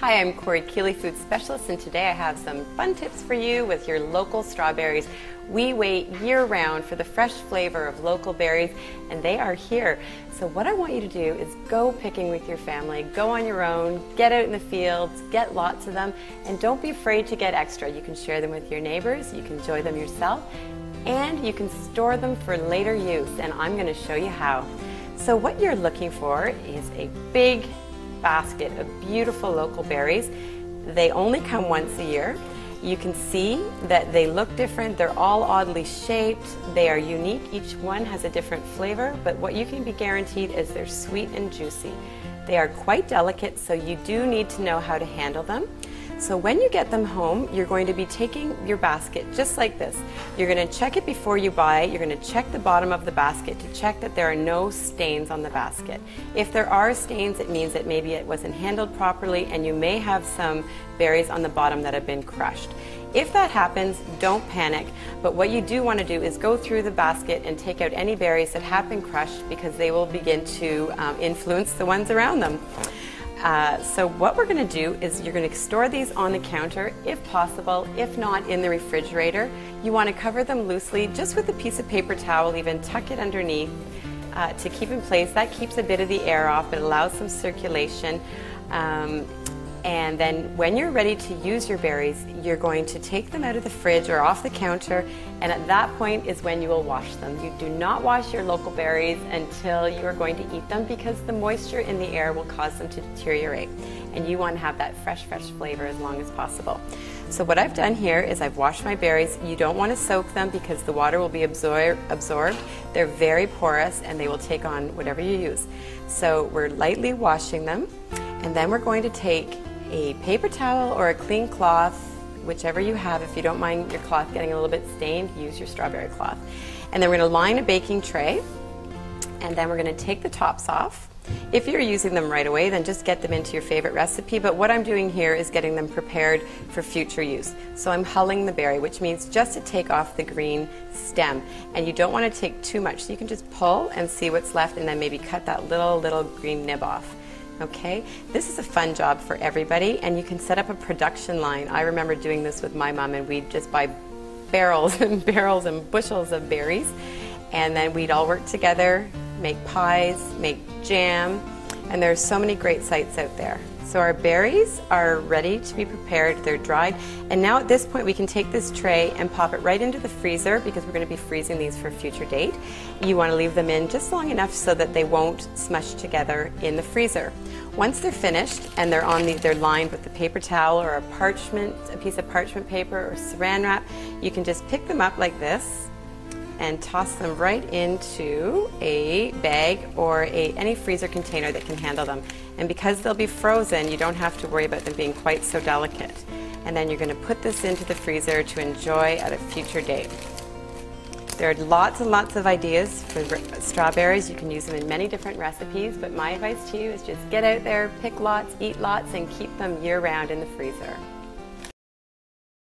Hi, I'm Korey, Keeley Food Specialist, and today I have some fun tips for you with your local strawberries. We wait year-round for the fresh flavor of local berries, and they are here. So what I want you to do is go picking with your family, go on your own, get out in the fields, get lots of them, and don't be afraid to get extra. You can share them with your neighbors, you can enjoy them yourself, and you can store them for later use, and I'm going to show you how. So what you're looking for is a big basket of beautiful local berries. They only come once a year. You can see that they look different. They're all oddly shaped. They are unique. Each one has a different flavor, but what you can be guaranteed is they're sweet and juicy. They are quite delicate, so you do need to know how to handle them. So when you get them home, you're going to be taking your basket just like this. You're going to check it before you buy it. You're going to check the bottom of the basket to check that there are no stains on the basket. If there are stains, it means that maybe it wasn't handled properly and you may have some berries on the bottom that have been crushed. If that happens, don't panic, but what you do want to do is go through the basket and take out any berries that have been crushed, because they will begin to influence the ones around them. So what we're going to do is you're going to store these on the counter if possible, if not in the refrigerator. You want to cover them loosely just with a piece of paper towel, even tuck it underneath to keep in place. That keeps a bit of the air off, it allows some circulation. And then when you're ready to use your berries, you're going to take them out of the fridge or off the counter, and at that point is when you will wash them. You do not wash your local berries until you are going to eat them, because the moisture in the air will cause them to deteriorate, and you want to have that fresh flavor as long as possible. So what I've done here is I've washed my berries. You don't want to soak them because the water will be absorbed. They're very porous and they will take on whatever you use. So we're lightly washing them, and then we're going to take a paper towel or a clean cloth, whichever you have. If you don't mind your cloth getting a little bit stained, use your strawberry cloth. And then we're going to line a baking tray, and then we're going to take the tops off. If you're using them right away, then just get them into your favorite recipe, but what I'm doing here is getting them prepared for future use. So I'm hulling the berry, which means just to take off the green stem, and you don't want to take too much, so you can just pull and see what's left, and then maybe cut that little green nib off. Okay, this is a fun job for everybody, and you can set up a production line. I remember doing this with my mom, and we'd just buy barrels and barrels and bushels of berries, and then we'd all work together, make pies, make jam, and there's so many great sites out there. So our berries are ready to be prepared, they're dried, and now at this point we can take this tray and pop it right into the freezer, because we're going to be freezing these for a future date. You want to leave them in just long enough so that they won't smush together in the freezer. Once they're finished and they're lined with the paper towel or a piece of parchment paper or saran wrap, you can just pick them up like this and toss them right into a bag or any freezer container that can handle them. And because they'll be frozen, you don't have to worry about them being quite so delicate. And then you're going to put this into the freezer to enjoy at a future date. There are lots and lots of ideas for strawberries. You can use them in many different recipes, but my advice to you is just get out there, pick lots, eat lots, and keep them year-round in the freezer.